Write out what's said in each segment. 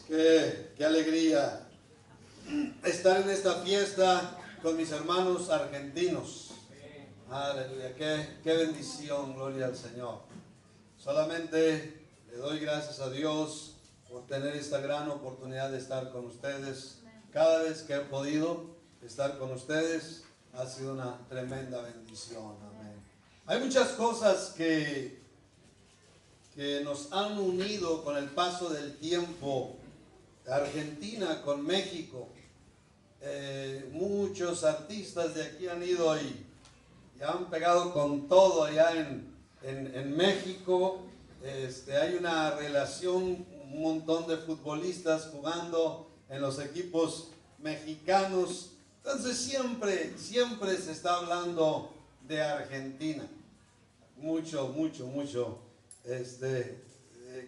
Qué alegría estar en esta fiesta con mis hermanos argentinos. Aleluya, qué bendición, gloria al Señor. Solamente le doy gracias a Dios por tener esta gran oportunidad de estar con ustedes. Cada vez que he podido estar con ustedes ha sido una tremenda bendición. Amén. Hay muchas cosas que nos han unido con el paso del tiempo. Argentina con México. Muchos artistas de aquí han ido y han pegado con todo allá en México. Hay una relación, un montón de futbolistas jugando en los equipos mexicanos. Entonces siempre se está hablando de Argentina. Mucho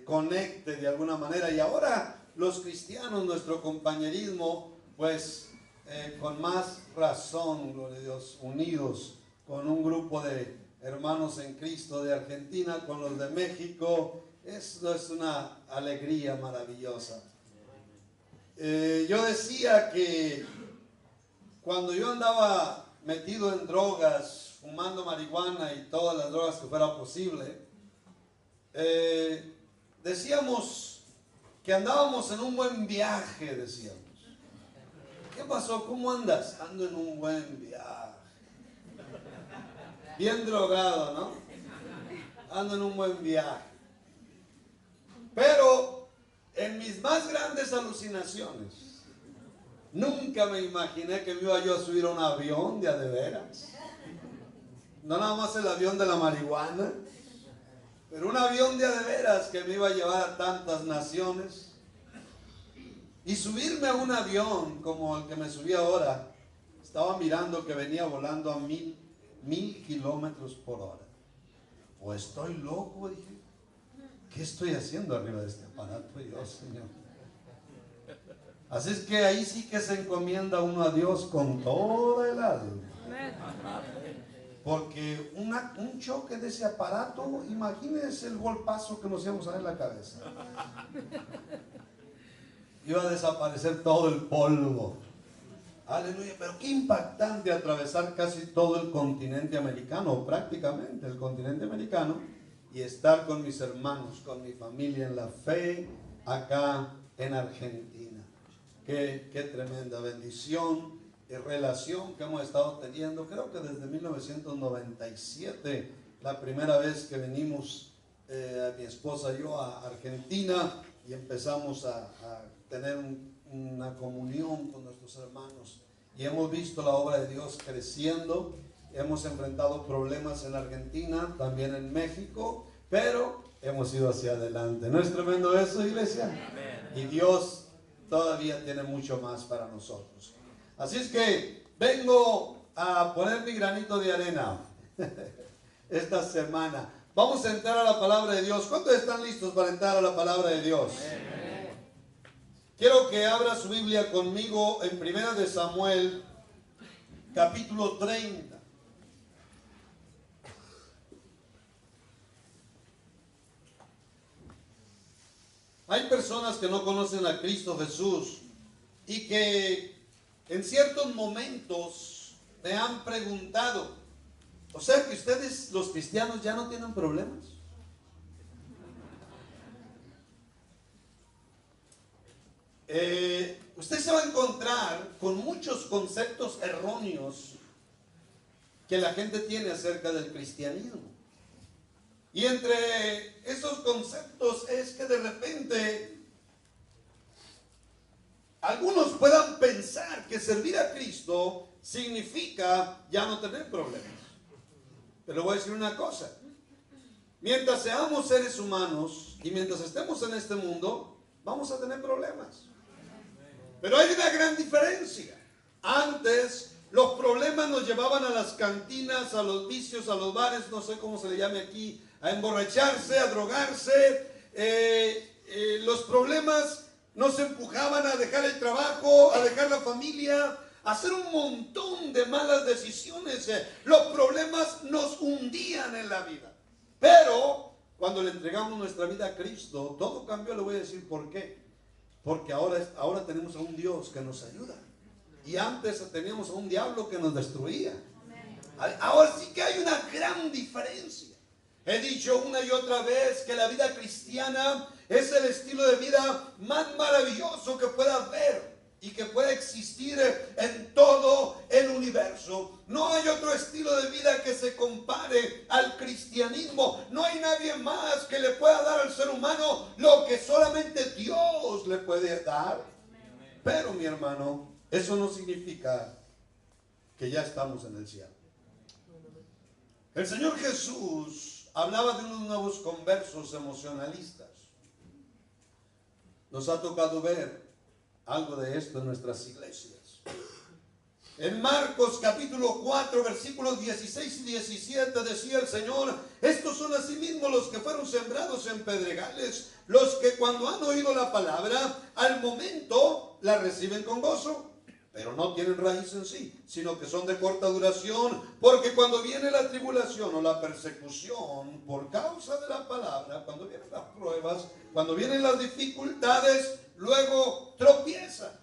conecte de alguna manera. Y ahora los cristianos, nuestro compañerismo, pues con más razón, gloria a Dios, unidos con un grupo de hermanos en Cristo de Argentina, con los de México. Esto es una alegría maravillosa. Yo decía que cuando yo andaba metido en drogas, fumando marihuana y todas las drogas que fuera posible, decíamos que andábamos en un buen viaje, decíamos. ¿Qué pasó? ¿Cómo andas? Ando en un buen viaje. Bien drogado, ¿no? Ando en un buen viaje. Pero en mis más grandes alucinaciones, nunca me imaginé que me iba yo a subir a un avión de a de veras. No nada más el avión de la marihuana, pero un avión de a de veras que me iba a llevar a tantas naciones. Y subirme a un avión como el que me subí ahora, estaba mirando que venía volando a 1000 kilómetros por hora. ¿O estoy loco? Dije, ¿qué estoy haciendo arriba de este aparato? Dios, Señor. Así es que ahí sí que se encomienda uno a Dios con toda el alma. Porque un choque de ese aparato, imagínense el golpazo que nos íbamos a dar en la cabeza. Iba a desaparecer todo el polvo. Aleluya, pero qué impactante atravesar casi todo el continente americano, prácticamente el continente americano, y estar con mis hermanos, con mi familia en la fe, acá en Argentina. Qué tremenda bendición y relación que hemos estado teniendo. Creo que desde 1997, la primera vez que venimos mi esposa y yo a Argentina y empezamos a tener una comunión con nuestros hermanos. Y hemos visto la obra de Dios creciendo. Hemos enfrentado problemas en Argentina, también en México, pero hemos ido hacia adelante. ¿No es tremendo eso, iglesia? Amén. Y Dios todavía tiene mucho más para nosotros. Así es que vengo a poner mi granito de arena esta semana. Vamos a entrar a la palabra de Dios. ¿Cuántos están listos para entrar a la palabra de Dios? Amén. Quiero que abra su Biblia conmigo en 1 de Samuel, capítulo 30. Hay personas que no conocen a Cristo Jesús y que en ciertos momentos me han preguntado, o sea que ustedes los cristianos ya no tienen problemas. Usted se va a encontrar con muchos conceptos erróneos que la gente tiene acerca del cristianismo. Y entre esos conceptos es que de repente algunos puedan pensar que servir a Cristo significa ya no tener problemas. Pero voy a decir una cosa. Mientras seamos seres humanos y mientras estemos en este mundo, vamos a tener problemas. Pero hay una gran diferencia. Antes los problemas nos llevaban a las cantinas, a los vicios, a los bares, no sé cómo se le llame aquí, a emborracharse, a drogarse. Los problemas nos empujaban a dejar el trabajo, a dejar la familia, a hacer un montón de malas decisiones. Los problemas nos hundían en la vida. Pero cuando le entregamos nuestra vida a Cristo, todo cambió. Le voy a decir por qué. porque ahora tenemos a un Dios que nos ayuda. Y antes teníamos a un diablo que nos destruía. Ahora sí que hay una gran diferencia. He dicho una y otra vez que la vida cristiana es el estilo de vida más maravilloso que pueda haber y que puede existir en todo el universo. No hay otro estilo de vida que se compare al cristianismo. No hay nadie más que le pueda dar al ser humano lo que solamente Dios le puede dar. Pero mi hermano, eso no significa que ya estamos en el cielo. El Señor Jesús hablaba de unos nuevos conversos emocionalistas. Nos ha tocado ver algo de esto en nuestras iglesias. En Marcos capítulo 4 versículos 16 y 17 decía el Señor: estos son asimismo los que fueron sembrados en pedregales, los que cuando han oído la palabra, al momento la reciben con gozo, pero no tienen raíz en sí, sino que son de corta duración, porque cuando viene la tribulación o la persecución por causa de la palabra, cuando vienen las pruebas, cuando vienen las dificultades, luego tropiezan.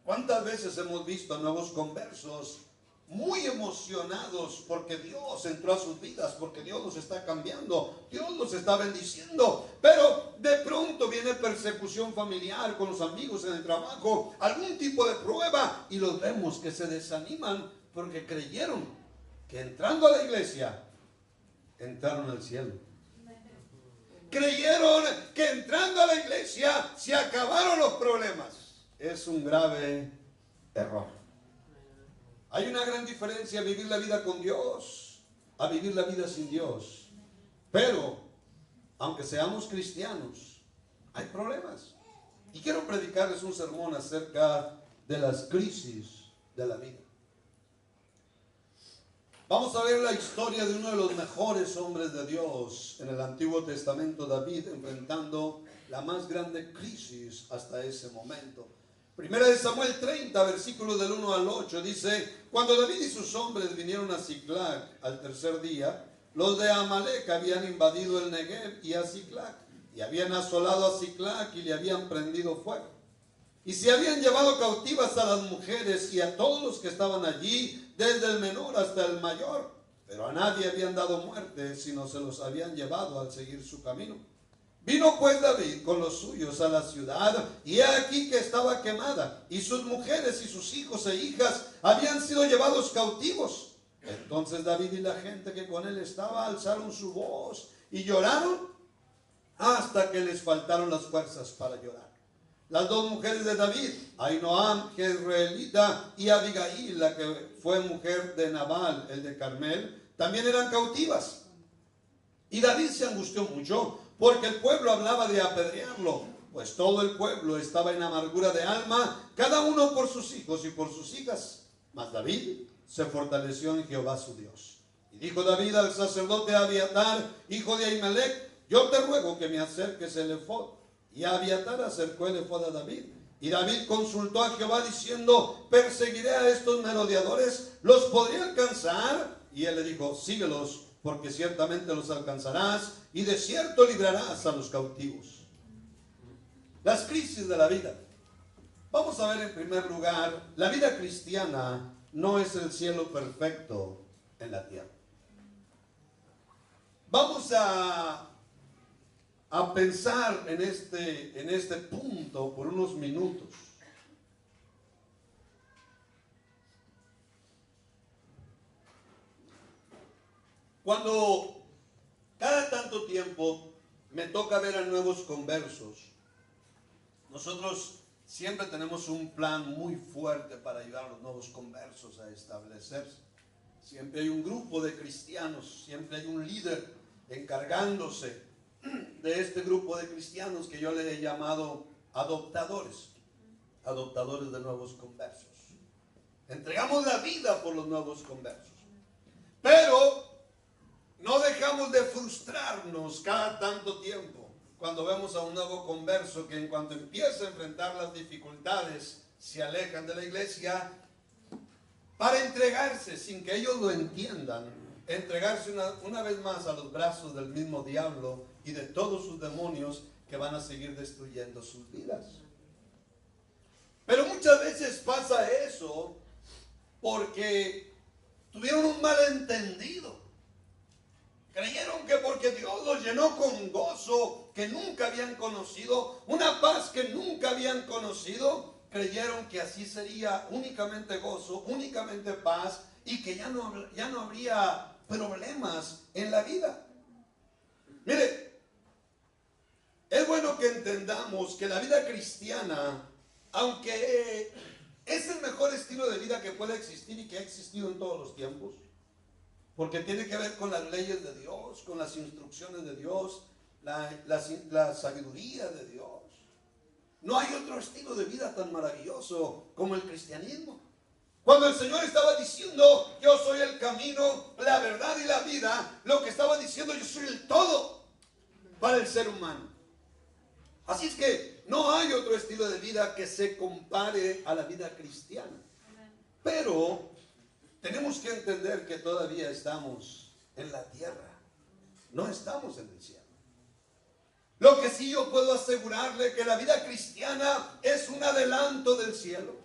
¿Cuántas veces hemos visto a nuevos conversos muy emocionados porque Dios entró a sus vidas, porque Dios los está cambiando, Dios los está bendiciendo, pero de pronto viene persecución familiar con los amigos en el trabajo, algún tipo de prueba, y los vemos que se desaniman porque creyeron que entrando a la iglesia entraron al cielo? Creyeron que entrando a la iglesia se acabaron los problemas. Es un grave error. Hay una gran diferencia a vivir la vida con Dios a vivir la vida sin Dios. Pero, aunque seamos cristianos, hay problemas. Y quiero predicarles un sermón acerca de las crisis de la vida. Vamos a ver la historia de uno de los mejores hombres de Dios en el Antiguo Testamento, David, enfrentando la más grande crisis hasta ese momento. Primera de Samuel 30, versículos del 1 al 8, dice: cuando David y sus hombres vinieron a Siclag al tercer día, los de Amalec habían invadido el Negev y a Siclag, y habían asolado a Siclag y le habían prendido fuego. Y se habían llevado cautivas a las mujeres y a todos los que estaban allí, desde el menor hasta el mayor, pero a nadie habían dado muerte, sino se los habían llevado al seguir su camino. Vino pues David con los suyos a la ciudad, y he aquí que estaba quemada, y sus mujeres y sus hijos e hijas habían sido llevados cautivos. Entonces David y la gente que con él estaba alzaron su voz y lloraron hasta que les faltaron las fuerzas para llorar. Las dos mujeres de David, Ahinoam, jezreelita, y Abigail, la que fue mujer de Nabal, el de Carmel, también eran cautivas. Y David se angustió mucho, porque el pueblo hablaba de apedrearlo, pues todo el pueblo estaba en amargura de alma, cada uno por sus hijos y por sus hijas. Mas David se fortaleció en Jehová su Dios. Y dijo David al sacerdote Abiatar, hijo de Ahimelech: yo te ruego que me acerques el efod. Y Abiatar acercó el efod a David. Y David consultó a Jehová diciendo: perseguiré a estos merodeadores, ¿los podré alcanzar? Y él le dijo: síguelos, porque ciertamente los alcanzarás, y de cierto librarás a los cautivos. Las crisis de la vida. Vamos a ver en primer lugar, la vida cristiana no es el cielo perfecto en la tierra. Vamos a pensar en este punto por unos minutos. Cuando cada tanto tiempo me toca ver a nuevos conversos, nosotros siempre tenemos un plan muy fuerte para ayudar a los nuevos conversos a establecerse. Siempre hay un grupo de cristianos, siempre hay un líder encargándose de este grupo de cristianos que yo le he llamado adoptadores de nuevos conversos. Entregamos la vida por los nuevos conversos, pero no dejamos de frustrarnos cada tanto tiempo cuando vemos a un nuevo converso que en cuanto empieza a enfrentar las dificultades se alejan de la iglesia para entregarse, sin que ellos lo entiendan, entregarse una vez más a los brazos del mismo diablo y de todos sus demonios que van a seguir destruyendo sus vidas. muchas veces pasa eso porque tuvieron un malentendido. Creyeron que porque Dios los llenó con gozo que nunca habían conocido, una paz que nunca habían conocido, creyeron que así sería únicamente gozo, únicamente paz, y que ya no habría problemas en la vida. Mire, es bueno que entendamos que la vida cristiana, aunque es el mejor estilo de vida que puede existir y que ha existido en todos los tiempos, porque tiene que ver con las leyes de Dios, con las instrucciones de Dios, la sabiduría de Dios. No hay otro estilo de vida tan maravilloso como el cristianismo. Cuando el Señor estaba diciendo, yo soy el camino, la verdad y la vida, lo que estaba diciendo, yo soy el todo para el ser humano. Así es que no hay otro estilo de vida que se compare a la vida cristiana. Pero tenemos que entender que todavía estamos en la tierra, no estamos en el cielo. Lo que sí yo puedo asegurarle que la vida cristiana es un adelanto del cielo.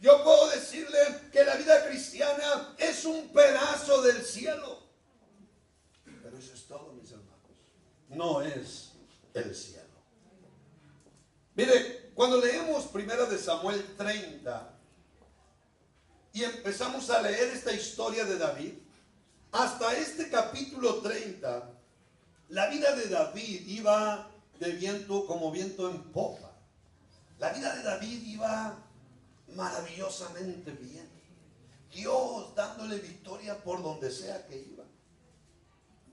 Yo puedo decirle que la vida cristiana es un pedazo del cielo. Pero eso es todo, mis hermanos. No es el cielo. Mire, cuando leemos 1 Samuel 30 y empezamos a leer esta historia de David, hasta este capítulo 30, la vida de David iba de viento como viento en popa. La vida de David iba maravillosamente bien. Dios dándole victoria por donde sea que iba.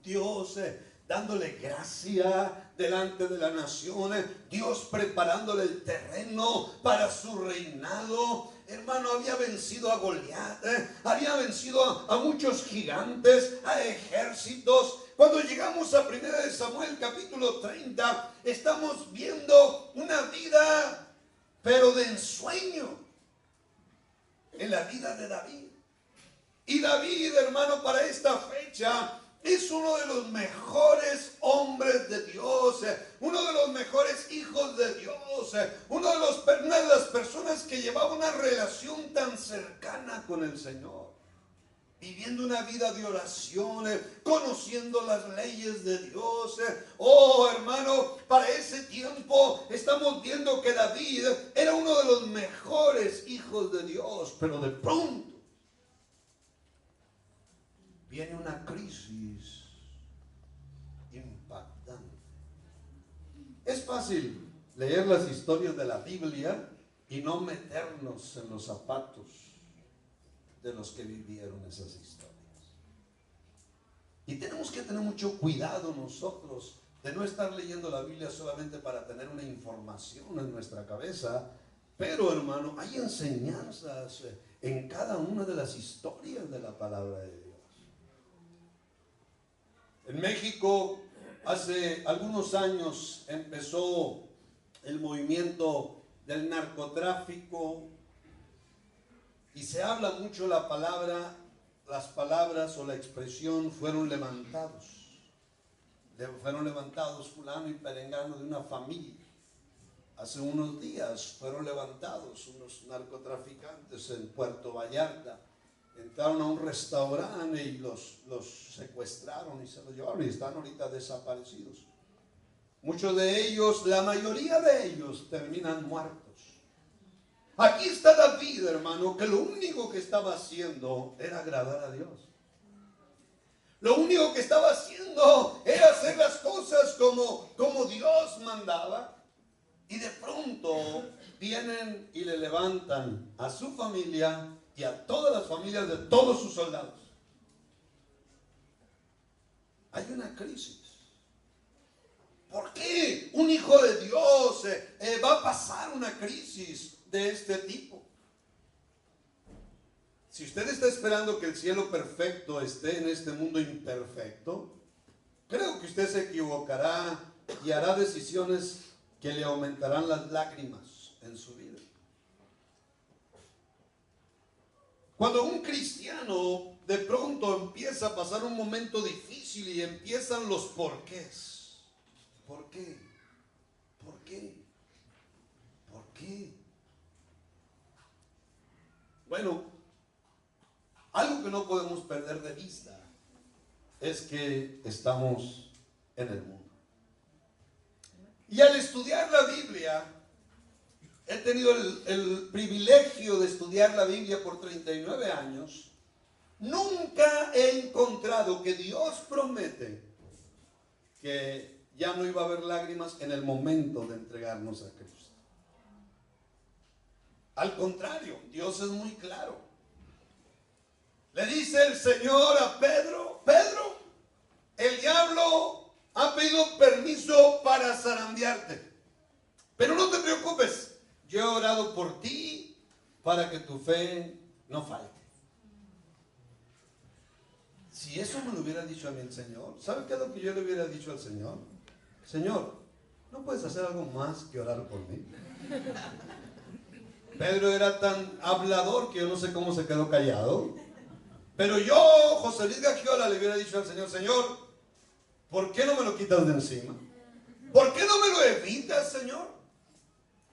Dios dándole gracia delante de la nación. Dios preparándole el terreno para su reinado. Hermano, había vencido a Goliat, había vencido a muchos gigantes, a ejércitos. Cuando llegamos a 1 Samuel capítulo 30, estamos viendo una vida, pero de ensueño, en la vida de David. Y David, hermano, para esta fecha es uno de los mejores hombres de Dios, uno de los mejores hijos de Dios, una de las personas que llevaba una relación tan cercana con el Señor, viviendo una vida de oración, conociendo las leyes de Dios. Oh, hermano, para ese tiempo estamos viendo que David era uno de los mejores hijos de Dios, pero de pronto viene una crisis impactante. Es fácil leer las historias de la Biblia y no meternos en los zapatos de los que vivieron esas historias. Y tenemos que tener mucho cuidado nosotros de no estar leyendo la Biblia solamente para tener una información en nuestra cabeza, pero hermano, hay enseñanzas en cada una de las historias de la palabra de Dios. En México, hace algunos años empezó el movimiento del narcotráfico y se habla mucho las palabras o la expresión fueron levantados. Fueron levantados fulano y perengano de una familia. Hace unos días fueron levantados unos narcotraficantes en Puerto Vallarta. Entraron a un restaurante y los secuestraron y se los llevaron y están ahorita desaparecidos. Muchos de ellos, la mayoría de ellos terminan muertos. Aquí está David, hermano, que lo único que estaba haciendo era agradar a Dios. Lo único que estaba haciendo era hacer las cosas como Dios mandaba. Y de pronto vienen y le levantan a su familia y a todas las familias de todos sus soldados. Hay una crisis. ¿Por qué un hijo de Dios va a pasar una crisis de este tipo? Si usted está esperando que el cielo perfecto esté en este mundo imperfecto, creo que usted se equivocará y hará decisiones que le aumentarán las lágrimas en su vida. Cuando un cristiano de pronto empieza a pasar un momento difícil y empiezan los porqués. ¿Por qué? ¿Por qué? ¿Por qué? Bueno, algo que no podemos perder de vista es que estamos en el mundo. Y al estudiar la Biblia, he tenido el privilegio de estudiar la Biblia por 39 años. Nunca he encontrado que Dios promete que ya no iba a haber lágrimas en el momento de entregarnos a Cristo. Al contrario, Dios es muy claro. Le dice el Señor a Pedro: Pedro, el diablo ha pedido permiso para zarandearte, pero no te preocupes, yo he orado por ti para que tu fe no falte. Si eso me lo hubiera dicho a mí el Señor, ¿sabe qué es lo que yo le hubiera dicho al Señor? Señor, ¿no puedes hacer algo más que orar por mí? Pedro era tan hablador que yo no sé cómo se quedó callado. Pero yo, José Luis Gagiola, le hubiera dicho al Señor: Señor, ¿por qué no me lo quitas de encima? ¿Por qué no me lo evitas, Señor?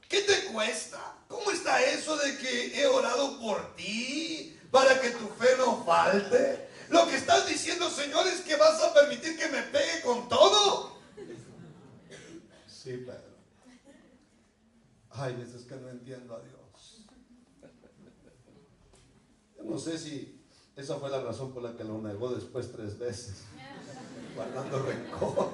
¿Qué te cuesta? ¿Cómo está eso de que he orado por ti para que tu fe no falte? Lo que estás diciendo, Señor, es que vas a permitir que me pegue con todo. Sí, Pedro. Hay veces que no entiendo a Dios. Yo no sé si esa fue la razón por la que lo negó después 3 veces, guardando rencor.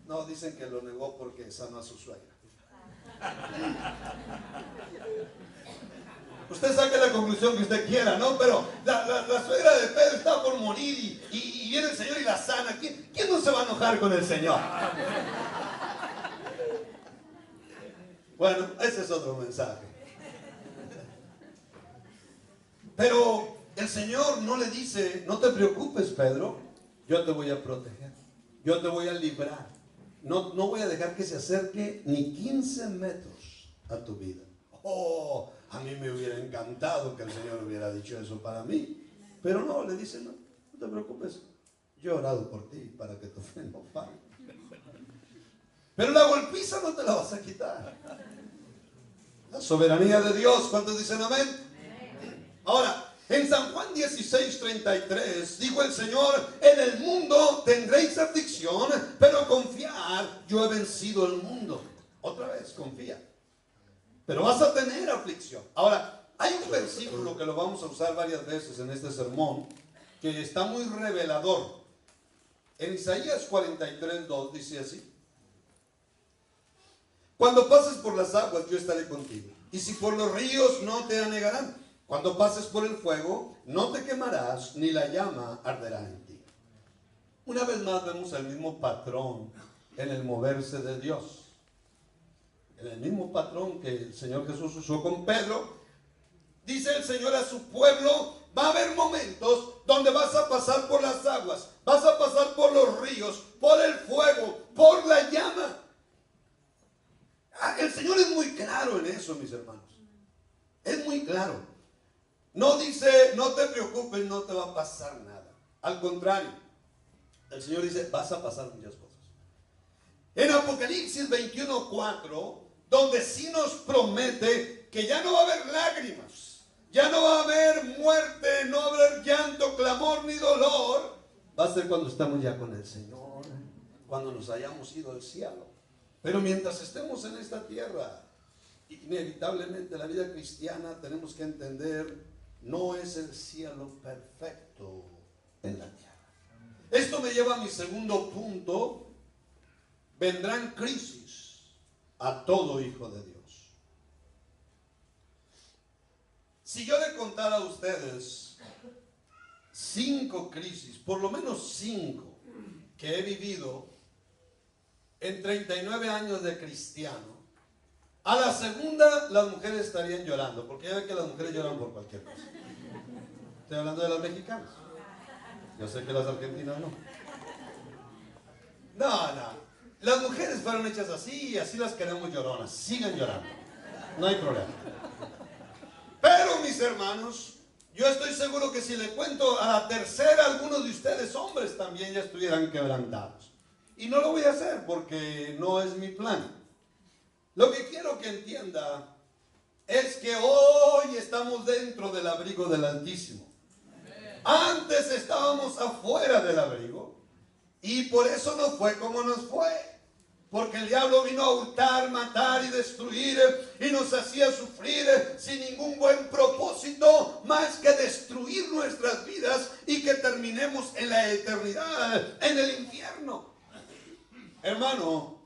No, dicen que lo negó porque sanó a su suegra. Usted saque la conclusión que usted quiera, ¿no? Pero la suegra de Pedro está por morir y viene el Señor y la sana. ¿Quién no se va a enojar con el Señor? Bueno, ese es otro mensaje. Pero el Señor no le dice: no te preocupes, Pedro, yo te voy a proteger, yo te voy a librar. No voy a dejar que se acerque ni 15 metros a tu vida. Oh, a mí me hubiera encantado que el Señor hubiera dicho eso para mí. Pero no, le dice: no te preocupes, yo he orado por ti para que tu fe no falle. Pero la golpiza no te la vas a quitar. La soberanía de Dios, ¿cuántos dicen amén? Ahora, en San Juan 16:33 dijo el Señor: en el mundo tendréis aflicción, pero confiad, yo he vencido el mundo. Otra vez, confía. Pero vas a tener aflicción. Ahora, hay un versículo que lo vamos a usar varias veces en este sermón, que está muy revelador. En Isaías 43:2 dice así: cuando pases por las aguas, yo estaré contigo, y si por los ríos, no te anegarán. Cuando pases por el fuego, no te quemarás, ni la llama arderá en ti. Una vez más vemos el mismo patrón en el moverse de Dios. En el mismo patrón que el Señor Jesús usó con Pedro. Dice el Señor a su pueblo: va a haber momentos donde vas a pasar por las aguas, vas a pasar por los ríos, por el fuego, por la llama. El Señor es muy claro en eso, mis hermanos. Es muy claro. No dice: no te preocupes, no te va a pasar nada. Al contrario, el Señor dice: vas a pasar muchas cosas. En Apocalipsis 21:4, donde sí nos promete que ya no va a haber lágrimas, ya no va a haber muerte, no va a haber llanto, clamor ni dolor. Va a ser cuando estamos ya con el Señor, cuando nos hayamos ido al cielo. Pero mientras estemos en esta tierra, inevitablemente la vida cristiana, tenemos que entender, no es el cielo perfecto en la tierra. Esto me lleva a mi segundo punto. Vendrán crisis a todo hijo de Dios. Si yo le contara a ustedes 5 crisis, por lo menos 5, que he vivido en 39 años de cristiano, a la segunda las mujeres estarían llorando, porque ya ven que las mujeres lloran por cualquier cosa. Estoy hablando de las mexicanas. Yo sé que las argentinas no. No. Las mujeres fueron hechas así y así las queremos lloronas. Sigan llorando. No hay problema. Pero, mis hermanos, yo estoy seguro que si le cuento a la tercera, algunos de ustedes, hombres, también ya estuvieran quebrantados. Y no lo voy a hacer porque no es mi plan. Lo que quiero que entienda es que hoy estamos dentro del abrigo del Altísimo. Antes estábamos afuera del abrigo y por eso nos fue como nos fue. Porque el diablo vino a hurtar, matar y destruir y nos hacía sufrir sin ningún buen propósito más que destruir nuestras vidas y que terminemos en la eternidad, en el infierno. Hermano,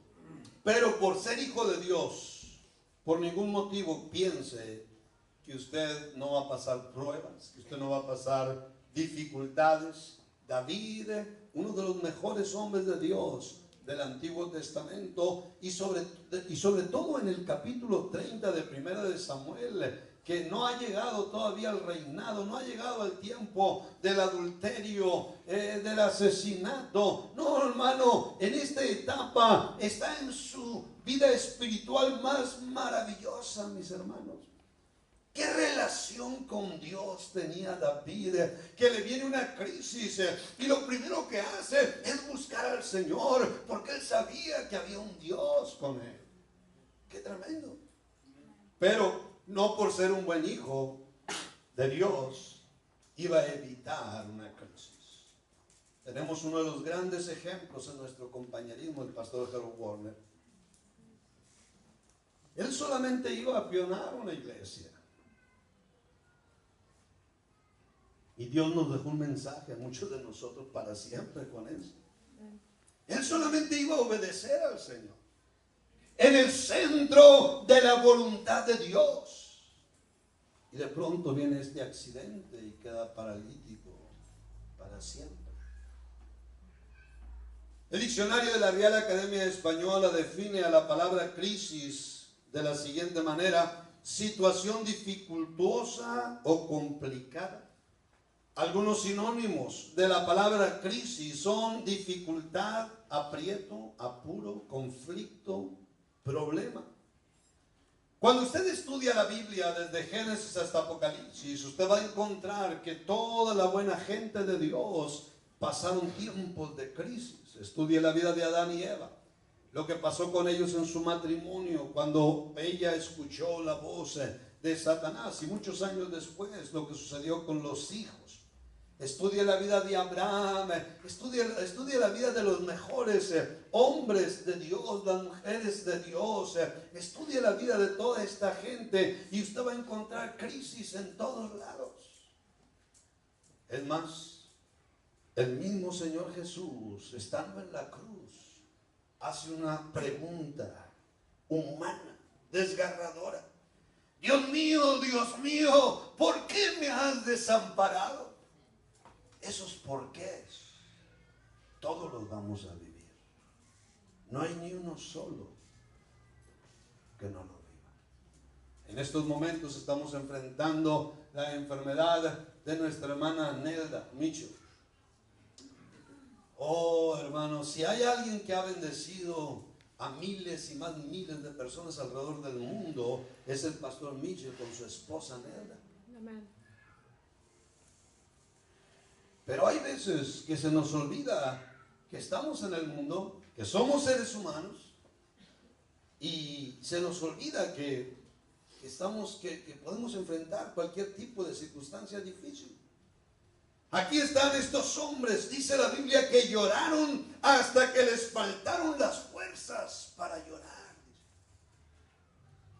pero por ser hijo de Dios, por ningún motivo piense que usted no va a pasar pruebas, que usted no va a pasar dificultades. David, uno de los mejores hombres de Dios del Antiguo Testamento, y sobre todo en el capítulo 30 de Primera de Samuel, que no ha llegado todavía al reinado, no ha llegado al tiempo del adulterio, del asesinato. No, hermano, en esta etapa está en su vida espiritual más maravillosa, mis hermanos. ¿Qué relación con Dios tenía David? Que le viene una crisis y lo primero que hace es buscar al Señor, porque él sabía que había un Dios con él. ¡Qué tremendo! Pero no por ser un buen hijo de Dios iba a evitar una crisis. Tenemos uno de los grandes ejemplos en nuestro compañerismo, el pastor Harold Warner. Él solamente iba a pionar una iglesia. Y Dios nos dejó un mensaje a muchos de nosotros para siempre con eso. Él solamente iba a obedecer al Señor, en el centro de la voluntad de Dios. Y de pronto viene este accidente y queda paralítico para siempre. El diccionario de la Real Academia Española define a la palabra crisis de la siguiente manera: situación dificultosa o complicada. Algunos sinónimos de la palabra crisis son dificultad, aprieto, apuro, conflicto, problema. Cuando usted estudia la Biblia desde Génesis hasta Apocalipsis, usted va a encontrar que toda la buena gente de Dios pasaron tiempos de crisis. Estudie la vida de Adán y Eva, lo que pasó con ellos en su matrimonio cuando ella escuchó la voz de Satanás, y muchos años después lo que sucedió con los hijos. Estudie la vida de Abraham, estudie la vida de los mejores hombres de Dios, las mujeres de Dios, estudie la vida de toda esta gente y usted va a encontrar crisis en todos lados. Es más, el mismo Señor Jesús, estando en la cruz, hace una pregunta humana, desgarradora. Dios mío, ¿por qué me has desamparado? Esos porqués, todos los vamos a vivir. No hay ni uno solo que no lo viva. En estos momentos estamos enfrentando la enfermedad de nuestra hermana Nelda Mitchell. Oh, hermanos, si hay alguien que ha bendecido a miles y más miles de personas alrededor del mundo, es el pastor Mitchell con su esposa Nelda. Amén. Pero hay veces que se nos olvida que estamos en el mundo, que somos seres humanos, y se nos olvida que podemos enfrentar cualquier tipo de circunstancia difícil. Aquí están estos hombres, dice la Biblia, que lloraron hasta que les faltaron las fuerzas para llorar.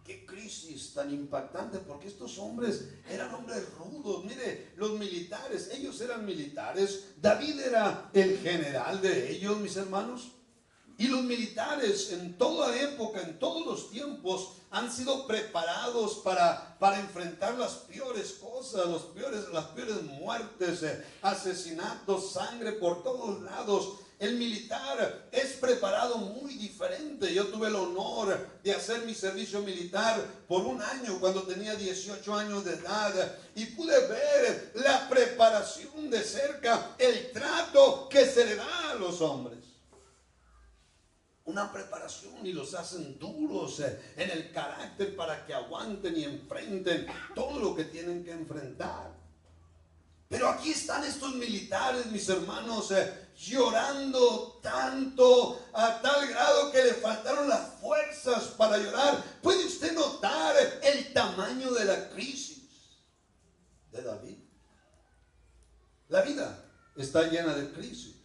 Qué crisis tan impactante, porque estos hombres eran hombres rudos. Mire, los militares, ellos eran militares. David era el general de ellos, mis hermanos. Y los militares en toda época, en todos los tiempos, han sido preparados para enfrentar las peores cosas, las peores muertes, asesinatos, sangre por todos lados. El militar es preparado muy diferente. Yo tuve el honor de hacer mi servicio militar por un año cuando tenía 18 años de edad, y pude ver la preparación de cerca, el trato que se le da a los hombres. Una preparación, y los hacen duros en el carácter para que aguanten y enfrenten todo lo que tienen que enfrentar. Pero aquí están estos militares, mis hermanos, llorando tanto, a tal grado que le faltaron las fuerzas para llorar. ¿Puede usted notar el tamaño está llena de crisis.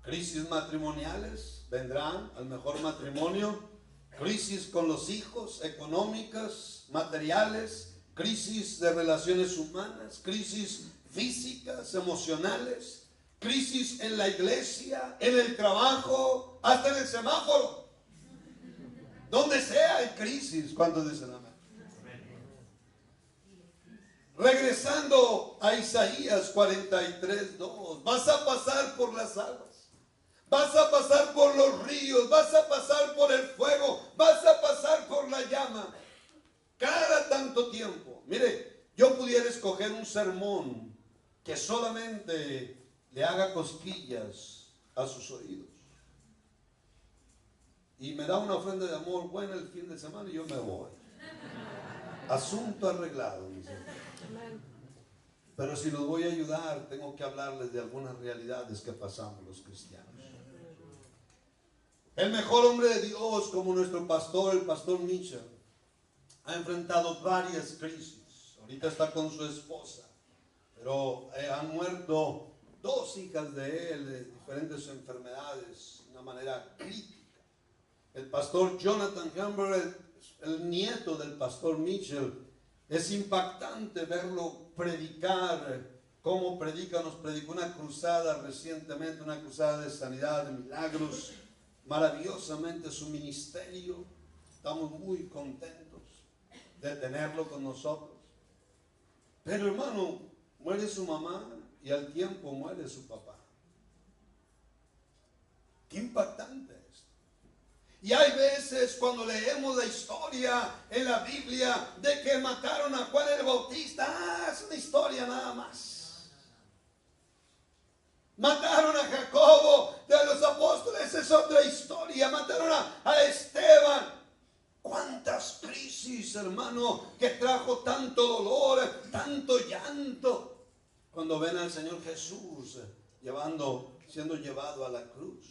Crisis matrimoniales, vendrán al mejor matrimonio. Crisis con los hijos, económicas, materiales. Crisis de relaciones humanas. Crisis físicas, emocionales. Crisis en la iglesia, en el trabajo, hasta en el semáforo. Donde sea hay crisis. ¿Cuántos dicen amén? Regresando a Isaías 43:2, vas a pasar por las aguas, vas a pasar por los ríos, vas a pasar por el fuego, vas a pasar por la llama. Cada tanto tiempo, mire, yo pudiera escoger un sermón que solamente le haga cosquillas a sus oídos. Y me da una ofrenda de amor buena el fin de semana y yo me voy. Asunto arreglado, mis hermanos. Pero si los voy a ayudar, tengo que hablarles de algunas realidades que pasamos los cristianos. El mejor hombre de Dios, como nuestro pastor, el pastor Mitchell, ha enfrentado varias crisis. Ahorita está con su esposa, pero han muerto 2 hijas de él de diferentes enfermedades de una manera crítica. El pastor Jonathan Campbell, el nieto del pastor Mitchell, es impactante verlo predicar, cómo predica. Nos predicó una cruzada recientemente, una cruzada de sanidad, de milagros, maravillosamente su ministerio. Estamos muy contentos de tenerlo con nosotros. Pero hermano, muere su mamá y al tiempo muere su papá. Qué impactante esto. Y hay veces cuando leemos la historia en la Biblia de que mataron a Juan el Bautista, es una historia nada más. Mataron a Jacobo de los apóstoles, es otra historia. Mataron a Esteban. ¿Cuántas crisis, hermano, que trajo tanto dolor, tanto llanto? Cuando ven al Señor Jesús siendo llevado a la cruz.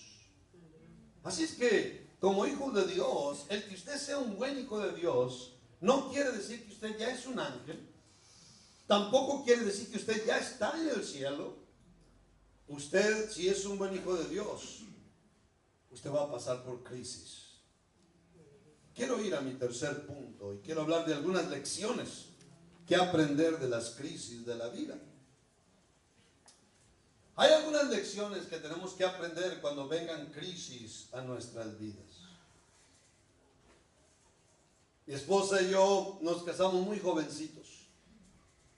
Así es que, como hijo de Dios, el que usted sea un buen hijo de Dios, no quiere decir que usted ya es un ángel. Tampoco quiere decir que usted ya está en el cielo. Usted, si es un buen hijo de Dios, usted va a pasar por crisis. Quiero ir a mi tercer punto y quiero hablar de algunas lecciones que aprender de las crisis de la vida. Hay algunas lecciones que tenemos que aprender cuando vengan crisis a nuestras vidas. Mi esposa y yo nos casamos muy jovencitos,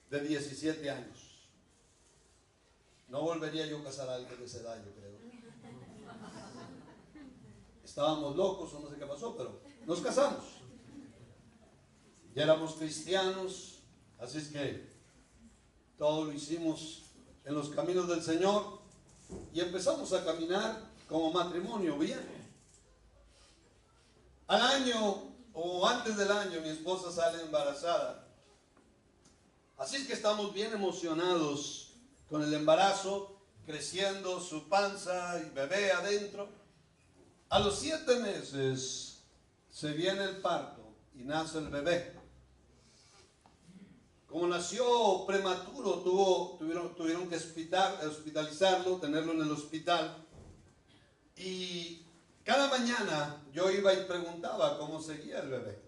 de 17 años. No volvería yo a casar a alguien de esa edad, yo creo. Estábamos locos o no sé qué pasó, pero nos casamos. Ya éramos cristianos, así es que todo lo hicimos en los caminos del Señor y empezamos a caminar como matrimonio bien. Al año o antes del año mi esposa sale embarazada. Así es que estamos bien emocionados con el embarazo, creciendo su panza y bebé adentro. A los 7 meses se viene el parto y nace el bebé. Como nació prematuro, tuvieron que hospitalizarlo, tenerlo en el hospital. Y cada mañana yo iba y preguntaba cómo seguía el bebé.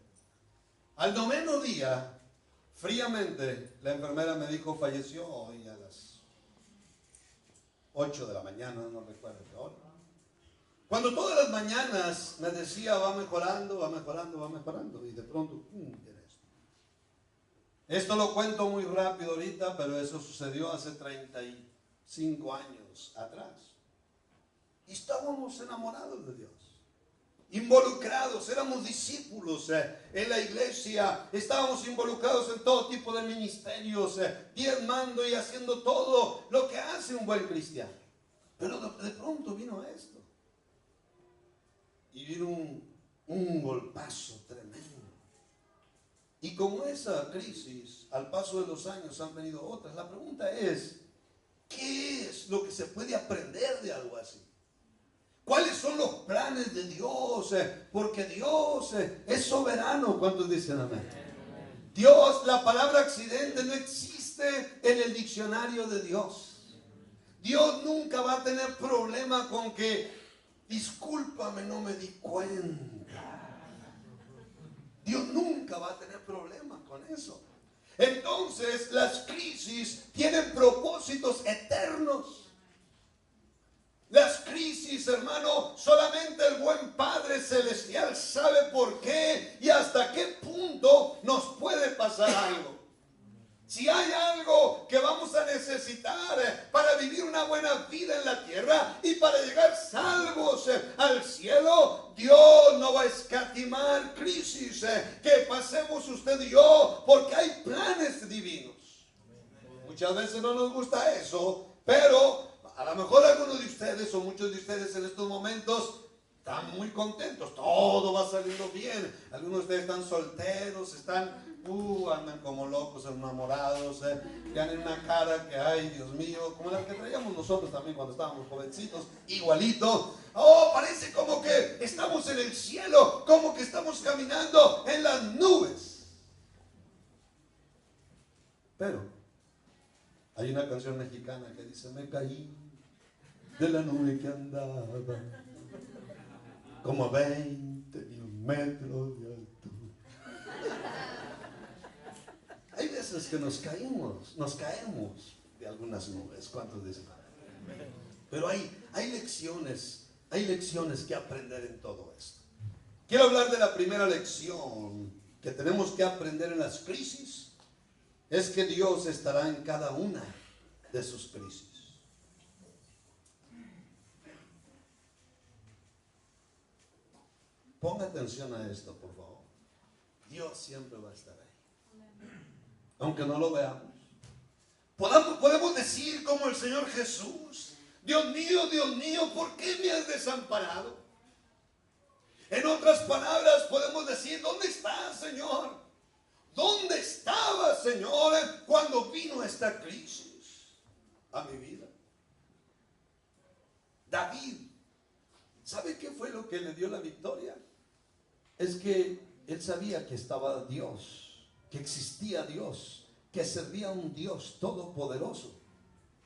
Al 9º día, fríamente, la enfermera me dijo, falleció hoy a las 8 de la mañana, no recuerdo qué hora. Cuando todas las mañanas me decía, va mejorando, va mejorando, va mejorando. Y de pronto, viene esto. Esto lo cuento muy rápido ahorita, pero eso sucedió hace 35 años atrás. Y estábamos enamorados de Dios, involucrados, éramos discípulos en la iglesia, estábamos involucrados en todo tipo de ministerios, diezmando y haciendo todo lo que hace un buen cristiano. Pero de pronto vino esto. Y vino un golpazo tremendo. Y como esa crisis, al paso de los años han venido otras. La pregunta es, ¿qué es lo que se puede aprender de algo así? ¿Cuáles son los planes de Dios? Porque Dios es soberano. ¿Cuántos dicen amén? Dios, la palabra accidente no existe en el diccionario de Dios. Dios nunca va a tener problema con que, discúlpame, no me di cuenta. Dios nunca va a tener problema con eso. Entonces, las crisis tienen propósitos eternos. Las crisis, hermano, solamente el buen Padre Celestial sabe por qué y hasta qué punto nos puede pasar algo. Si hay algo que vamos a necesitar para vivir una buena vida en la tierra y para llegar salvos al cielo, Dios no va a escatimar crisis que pasemos usted y yo, porque hay planes divinos. Muchas veces no nos gusta eso, pero a lo mejor algunos de ustedes o muchos de ustedes en estos momentos están muy contentos, todo va saliendo bien. Algunos de ustedes están solteros, andan como locos, enamorados, tienen una cara que, ay, Dios mío, como la que traíamos nosotros también cuando estábamos jovencitos, igualito. Oh, parece como que estamos en el cielo, como que estamos caminando en las nubes. Pero hay una canción mexicana que dice: me caí de la nube que andaba como a 20,000 metros de altura. Hay veces que nos caemos de algunas nubes. ¿Cuántos dicen? Pero hay lecciones que aprender en todo esto. Quiero hablar de la primera lección que tenemos que aprender en las crisis. Es que Dios estará en cada una de sus crisis. Ponga atención a esto, por favor. Dios siempre va a estar ahí, aunque no lo veamos. Podemos decir como el Señor Jesús: Dios mío, ¿por qué me has desamparado? En otras palabras, podemos decir: ¿dónde estás, Señor? ¿Dónde estaba, Señor, cuando vino esta crisis a mi vida? David, ¿sabe qué fue lo que le dio la victoria? Es que él sabía que estaba Dios, que existía Dios, que servía a un Dios todopoderoso.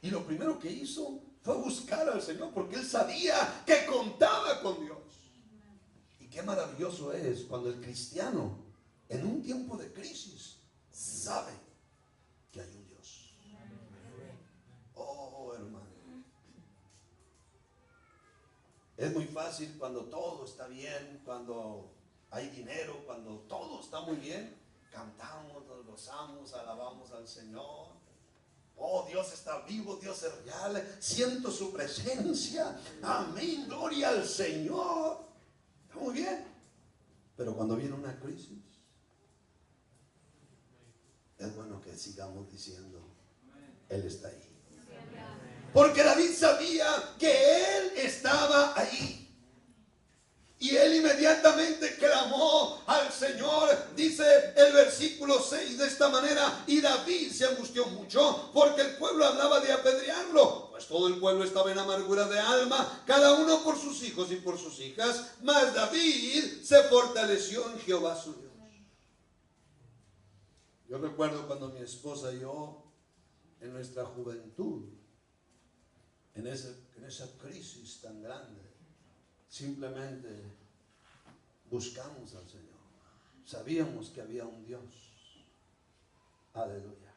Y lo primero que hizo fue buscar al Señor, porque él sabía que contaba con Dios. Y qué maravilloso es cuando el cristiano, en un tiempo de crisis, sabe que hay un Dios. Oh, hermano. Es muy fácil cuando todo está bien, cuando hay dinero, cuando todo está muy bien, cantamos, nos gozamos, alabamos al Señor. Oh, Dios está vivo, Dios es real, siento su presencia, amén, gloria al Señor. Está muy bien. Pero cuando viene una crisis, es bueno que sigamos diciendo: Él está ahí. Porque David sabía que Él estaba ahí. Y él inmediatamente clamó al Señor. Dice el versículo 6 de esta manera: y David se angustió mucho porque el pueblo hablaba de apedrearlo, pues todo el pueblo estaba en amargura de alma, cada uno por sus hijos y por sus hijas. Mas David se fortaleció en Jehová su Dios. Yo recuerdo cuando mi esposa y yo, en nuestra juventud, en esa crisis tan grande, simplemente buscamos al Señor. Sabíamos que había un Dios. Aleluya.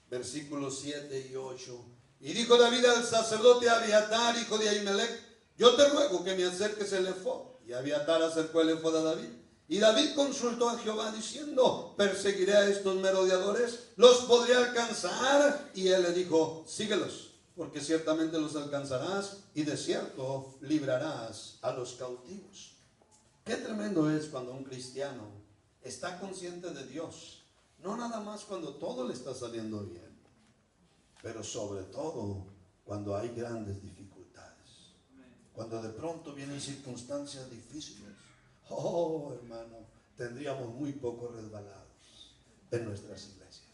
Versículos 7 y 8. Y dijo David al sacerdote Abiatar, hijo de Ahimelech: yo te ruego que me acerques el efod. Y Abiatar acercó el efod a David. Y David consultó a Jehová diciendo: ¿perseguiré a estos merodeadores? ¿Los podré alcanzar? Y él le dijo: síguelos, porque ciertamente los alcanzarás y de cierto librarás a los cautivos. Qué tremendo es cuando un cristiano está consciente de Dios, no nada más cuando todo le está saliendo bien, pero sobre todo cuando hay grandes dificultades, cuando de pronto vienen circunstancias difíciles. Oh, hermano, tendríamos muy pocos resbalados en nuestras iglesias.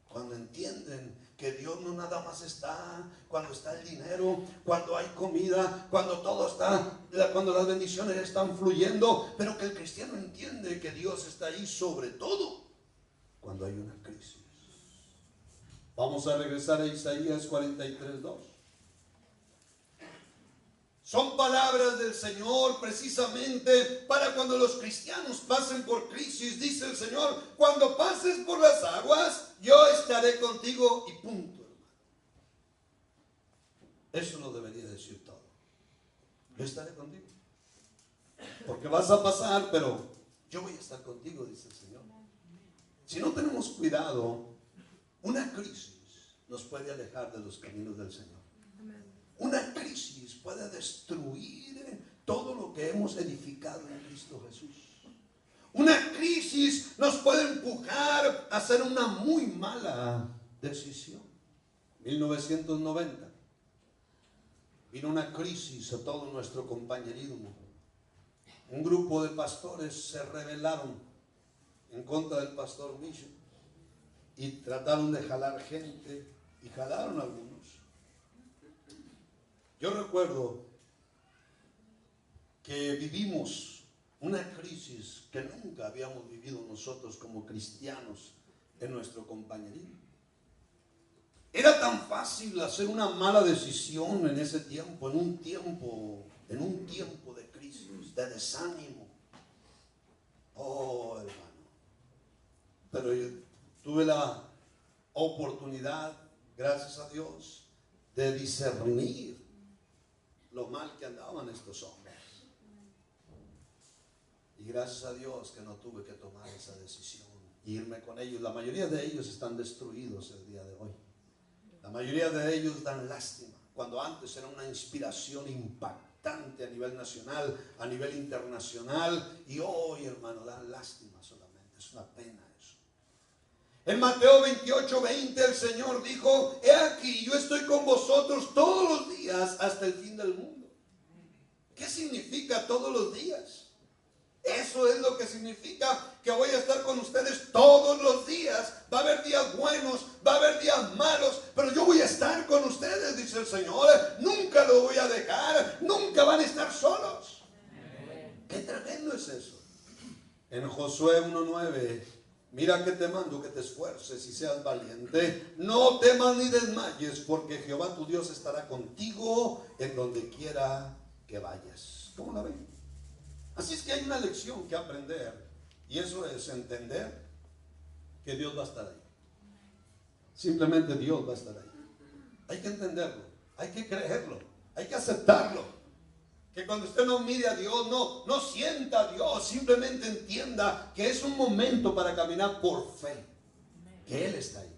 Cuando entienden que Dios no nada más está cuando está el dinero, cuando hay comida, cuando todo está, cuando las bendiciones están fluyendo, pero que el cristiano entiende que Dios está ahí sobre todo cuando hay una crisis. Vamos a regresar a Isaías 43:2. Son palabras del Señor precisamente para cuando los cristianos pasen por crisis. Dice el Señor: cuando pases por las aguas, yo estaré contigo, y punto, hermano. Eso lo debería decir todo. Yo estaré contigo. Porque vas a pasar, pero yo voy a estar contigo, dice el Señor. Si no tenemos cuidado, una crisis nos puede alejar de los caminos del Señor. Una crisis puede destruir todo lo que hemos edificado en Cristo Jesús. Una crisis nos puede empujar a hacer una muy mala decisión. 1990 vino una crisis a todo nuestro compañerismo. Un grupo de pastores se rebelaron en contra del pastor Bishop y trataron de jalar gente, y jalaron a algunos. Yo recuerdo que vivimos una crisis que nunca habíamos vivido nosotros como cristianos en nuestro compañerismo. Era tan fácil hacer una mala decisión en ese tiempo, en un tiempo de crisis, de desánimo. Oh, hermano. Pero yo tuve la oportunidad, gracias a Dios, de discernir lo mal que andaban estos hombres. Y gracias a Dios que no tuve que tomar esa decisión e irme con ellos. La mayoría de ellos están destruidos el día de hoy. La mayoría de ellos dan lástima, cuando antes era una inspiración impactante a nivel nacional, a nivel internacional, y hoy, hermano, dan lástima solamente. Es una pena eso. En Mateo 28:20 el Señor dijo: he aquí, yo estoy con vosotros todos los días hasta el fin del mundo. ¿Qué significa todos los días? Eso es lo que significa que voy a estar con ustedes todos los días. Va a haber días buenos, va a haber días malos, pero yo voy a estar con ustedes, dice el Señor. Nunca los voy a dejar, nunca van a estar solos. Qué tremendo es eso. En Josué 1:9, mira que te mando que te esfuerces y seas valiente. No temas ni desmayes, porque Jehová tu Dios estará contigo en donde quiera que vayas. ¿Cómo la ven? Así es que hay una lección que aprender, y eso es entender que Dios va a estar ahí. Simplemente Dios va a estar ahí. Hay que entenderlo, hay que creerlo, hay que aceptarlo. Que cuando usted no mire a Dios, no sienta a Dios, simplemente entienda que es un momento para caminar por fe, que Él está ahí.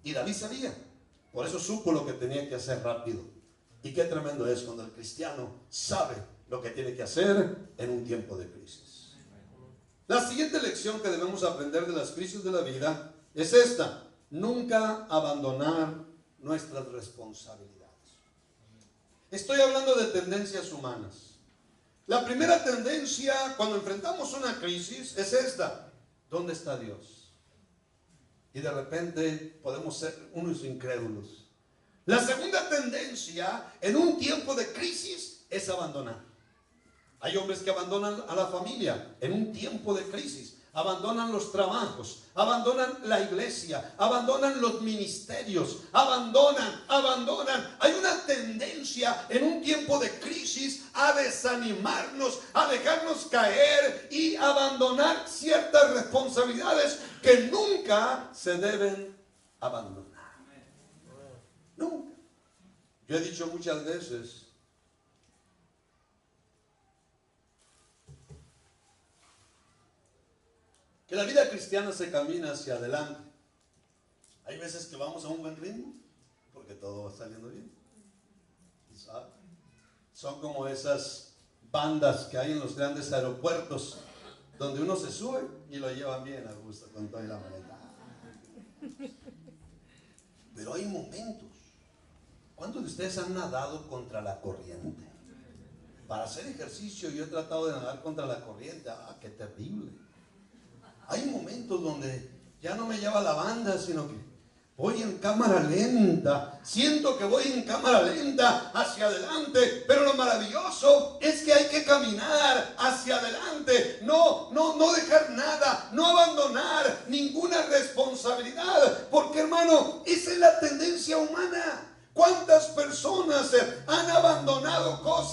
Y David sabía, por eso supo lo que tenía que hacer rápido. Y qué tremendo es cuando el cristiano sabe lo que tiene que hacer en un tiempo de crisis. La siguiente lección que debemos aprender de las crisis de la vida es esta: nunca abandonar nuestras responsabilidades. Estoy hablando de tendencias humanas. La primera tendencia cuando enfrentamos una crisis es esta: ¿dónde está Dios? Y de repente podemos ser unos incrédulos. La segunda tendencia en un tiempo de crisis es abandonar. Hay hombres que abandonan a la familia en un tiempo de crisis, abandonan los trabajos, abandonan la iglesia, abandonan los ministerios, abandonan. Hay una tendencia en un tiempo de crisis a desanimarnos, a dejarnos caer y abandonar ciertas responsabilidades que nunca se deben abandonar. Nunca. Yo he dicho muchas veces, que la vida cristiana se camina hacia adelante. Hay veces que vamos a un buen ritmo, porque todo va saliendo bien. ¿Sabe? Son como esas bandas que hay en los grandes aeropuertos, donde uno se sube y lo llevan bien a gusto con toda la maleta. Pero hay momentos. ¿Cuántos de ustedes han nadado contra la corriente? Para hacer ejercicio yo he tratado de nadar contra la corriente. ¡Ah, qué terrible! Hay momentos donde ya no me lleva la banda, sino que voy en cámara lenta. Siento que voy en cámara lenta hacia adelante, pero lo maravilloso es que hay que caminar hacia adelante. No dejar nada, no abandonar ninguna responsabilidad. Porque, hermano,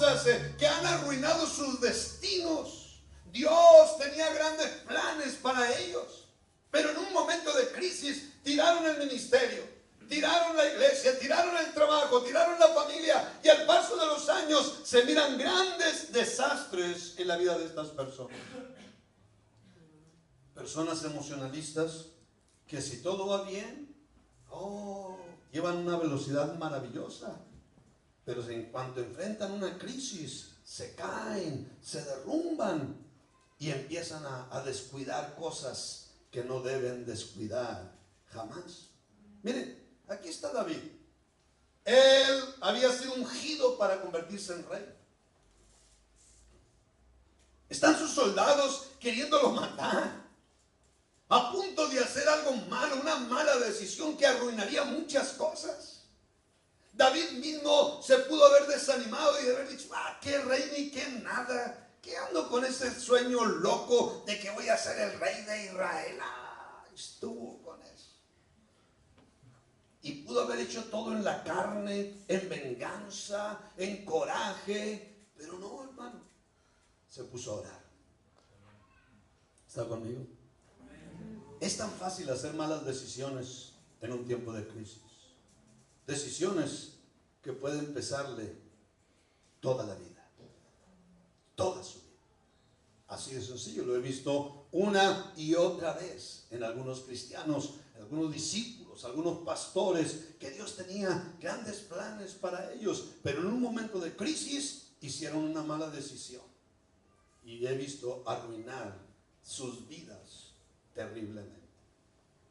cosas que han arruinado sus destinos. Dios tenía grandes planes para ellos, pero en un momento de crisis tiraron el ministerio, tiraron la iglesia, tiraron el trabajo, tiraron la familia, y al paso de los años se miran grandes desastres en la vida de estas personas. Personas emocionalistas que si todo va bien, llevan una velocidad maravillosa, pero en cuanto enfrentan una crisis, se caen, se derrumban y empiezan a descuidar cosas que no deben descuidar jamás. Miren, aquí está David. Él había sido ungido para convertirse en rey. Están sus soldados queriéndolo matar, a punto de hacer algo malo, una mala decisión que arruinaría muchas cosas. David mismo se pudo haber desanimado y haber dicho: qué rey ni qué nada, ¿qué ando con ese sueño loco de que voy a ser el rey de Israel? Estuvo con eso. Y pudo haber hecho todo en la carne, en venganza, en coraje, pero no, hermano, se puso a orar. ¿Está conmigo? Es tan fácil hacer malas decisiones en un tiempo de crisis. Decisiones que pueden pesarle toda la vida, toda su vida. Así de sencillo, lo he visto una y otra vez en algunos cristianos, en algunos discípulos, algunos pastores, que Dios tenía grandes planes para ellos, pero en un momento de crisis hicieron una mala decisión. Y he visto arruinar sus vidas terriblemente.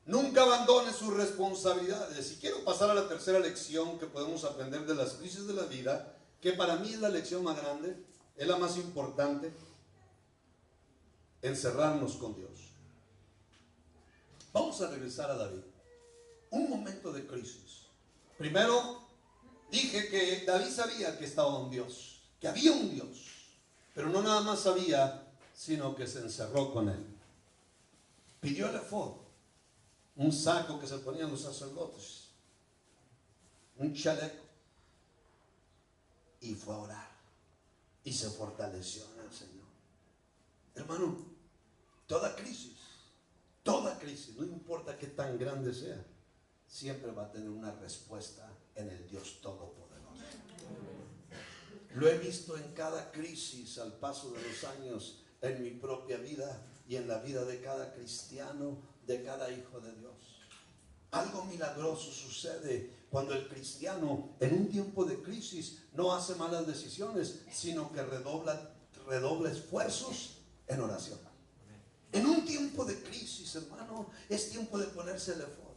Nunca abandone sus responsabilidades. Y quiero pasar a la tercera lección que podemos aprender de las crisis de la vida, que para mí es la lección más grande, es la más importante: encerrarnos con Dios. Vamos a regresar a David. Un momento de crisis. Primero dije que David sabía que estaba un Dios, que había un Dios, pero no nada más sabía, sino que se encerró con él. Pidió el efod, un saco que se ponían los sacerdotes, un chaleco, y fue a orar y se fortaleció en el Señor. Hermano, toda crisis, no importa qué tan grande sea, siempre va a tener una respuesta en el Dios Todopoderoso. Lo he visto en cada crisis al paso de los años, en mi propia vida y en la vida de cada cristiano, de cada hijo de Dios. Algo milagroso sucede cuando el cristiano en un tiempo de crisis no hace malas decisiones, sino que redobla esfuerzos en oración. En un tiempo de crisis, hermano, es tiempo de ponerse el efod.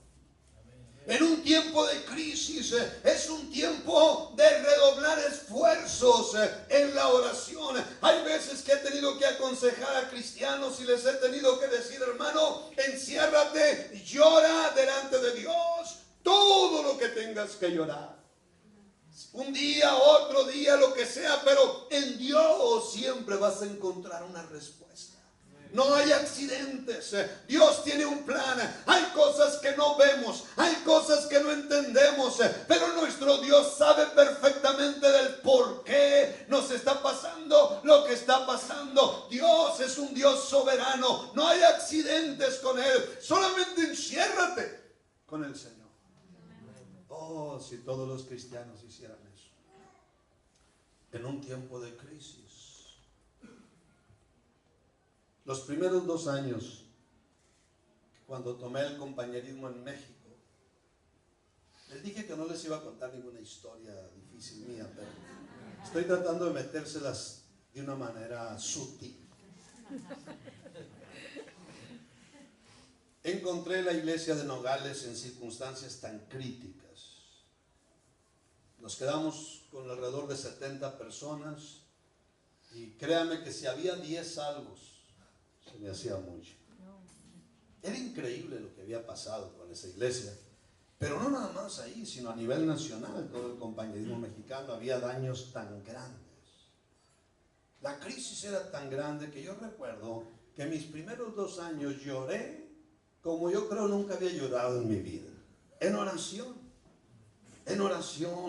En un tiempo de crisis es un tiempo de redoblar esfuerzos en la oración. Hay veces que he tenido que aconsejar a cristianos y les he tenido que decir: hermano, enciérrate, llora delante de Dios todo lo que tengas que llorar. Un día, otro día, lo que sea, pero en Dios siempre vas a encontrar una respuesta. No hay accidentes. Dios tiene un plan. Hay cosas que no vemos, hay cosas que no entendemos, pero nuestro Dios sabe perfectamente del por qué nos está pasando lo que está pasando. Dios es un Dios soberano. No hay accidentes con Él. Solamente enciérrate con el Señor. Oh, si todos los cristianos hicieran eso en un tiempo de crisis. Los primeros 2 años, cuando tomé el compañerismo en México, les dije que no les iba a contar ninguna historia difícil mía, pero estoy tratando de metérselas de una manera sutil. Encontré la iglesia de Nogales en circunstancias tan críticas. Nos quedamos con alrededor de 70 personas y créanme que si había 10 salvos, se me hacía mucho. Era increíble lo que había pasado con esa iglesia, pero no nada más ahí, sino a nivel nacional. Todo el compañerismo mexicano, había daños tan grandes. La crisis era tan grande que yo recuerdo que mis primeros 2 años lloré como yo creo nunca había llorado en mi vida, en oración,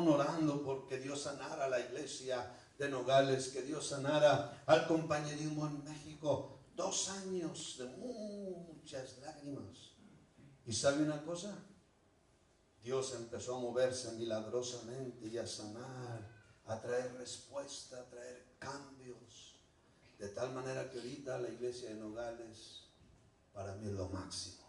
orando porque Dios sanara la iglesia de Nogales, que Dios sanara al compañerismo en México. 2 años de muchas lágrimas. ¿Y sabe una cosa? Dios empezó a moverse milagrosamente y a sanar, a traer respuesta, a traer cambios. De tal manera que ahorita la iglesia de Nogales para mí es lo máximo.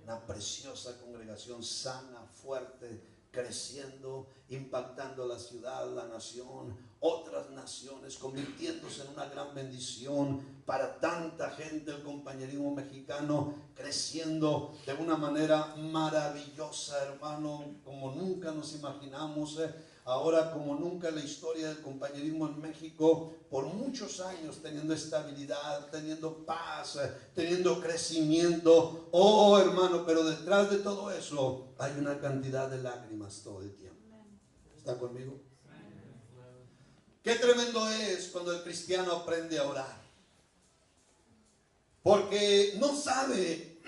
Una preciosa congregación sana, fuerte, creciendo, impactando la ciudad, la nación, otras naciones, convirtiéndose en una gran bendición para tanta gente. El compañerismo mexicano creciendo de una manera maravillosa, hermano, como nunca nos imaginamos. Ahora, como nunca en la historia del compañerismo en México, por muchos años teniendo estabilidad, teniendo paz, teniendo crecimiento. Oh, hermano, pero detrás de todo eso hay una cantidad de lágrimas todo el tiempo. ¿Está conmigo? Qué tremendo es cuando el cristiano aprende a orar. Porque no sabe,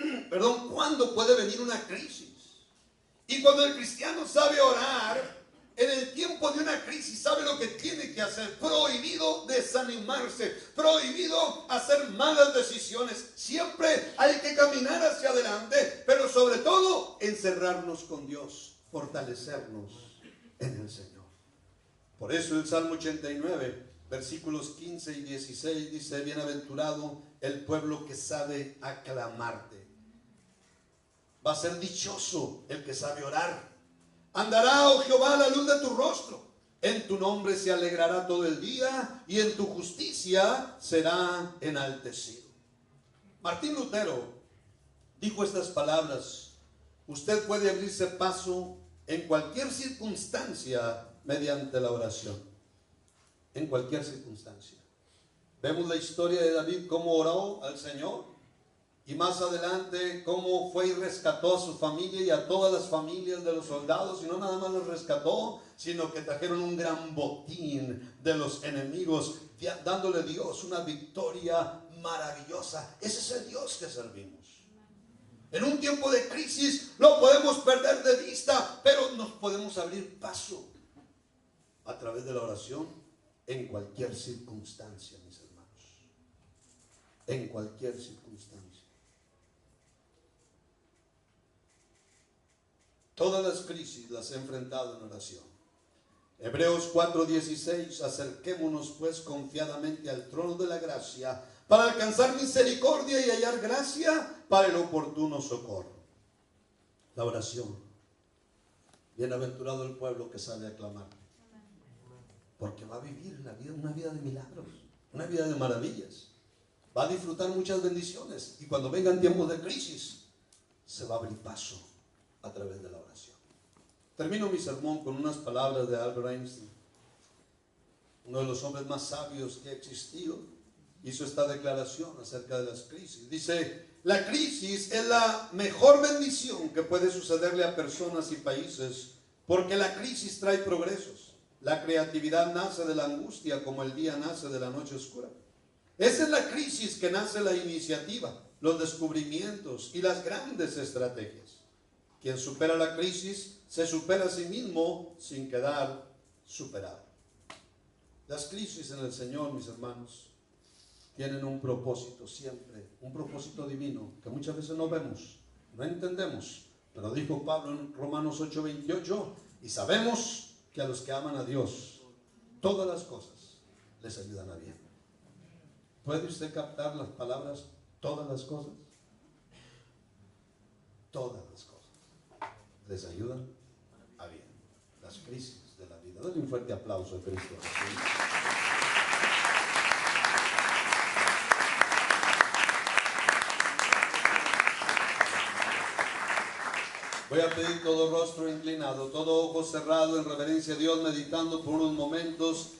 cuándo puede venir una crisis. Y cuando el cristiano sabe orar, en el tiempo de una crisis sabe lo que tiene que hacer. Prohibido desanimarse, prohibido hacer malas decisiones. Siempre hay que caminar hacia adelante, pero sobre todo encerrarnos con Dios, fortalecernos en el Señor. Por eso el Salmo 89, versículos 15 y 16 dice: bienaventurado el pueblo que sabe aclamarte. Va a ser dichoso el que sabe orar. Andará, oh Jehová, a la luz de tu rostro. En tu nombre se alegrará todo el día y en tu justicia será enaltecido. Martín Lutero dijo estas palabras: usted puede abrirse paso en cualquier circunstancia mediante la oración. En cualquier circunstancia. Vemos la historia de David, cómo oró al Señor. Y más adelante, cómo fue y rescató a su familia y a todas las familias de los soldados. Y no nada más los rescató, sino que trajeron un gran botín de los enemigos, dándole a Dios una victoria maravillosa. Ese es el Dios que servimos. En un tiempo de crisis lo podemos perder de vista, pero nos podemos abrir paso a través de la oración en cualquier circunstancia, mis hermanos. En cualquier circunstancia. Todas las crisis las he enfrentado en oración. Hebreos 4:16: acerquémonos pues confiadamente al trono de la gracia para alcanzar misericordia y hallar gracia para el oportuno socorro. La oración. Bienaventurado el pueblo que sabe aclamar, porque va a vivir una vida de milagros, una vida de maravillas. Va a disfrutar muchas bendiciones, y cuando vengan tiempos de crisis se va a abrir paso a través de la oración. Termino mi sermón con unas palabras de Albert Einstein, uno de los hombres más sabios que ha existido. Hizo esta declaración acerca de las crisis. Dice: la crisis es la mejor bendición que puede sucederle a personas y países, porque la crisis trae progresos. La creatividad nace de la angustia como el día nace de la noche oscura. Es en la crisis que nace la iniciativa, los descubrimientos y las grandes estrategias. Quien supera la crisis se supera a sí mismo sin quedar superado. Las crisis en el Señor, mis hermanos, tienen un propósito siempre, un propósito divino que muchas veces no vemos, no entendemos, pero dijo Pablo en Romanos 8:28: y sabemos que a los que aman a Dios, todas las cosas les ayudan a bien. ¿Puede usted captar las palabras todas las cosas? Todas las cosas les ayudan a bien. Las crisis de la vida. Dale un fuerte aplauso a Cristo. Voy a pedir todo rostro inclinado, todo ojo cerrado en reverencia a Dios, meditando por unos momentos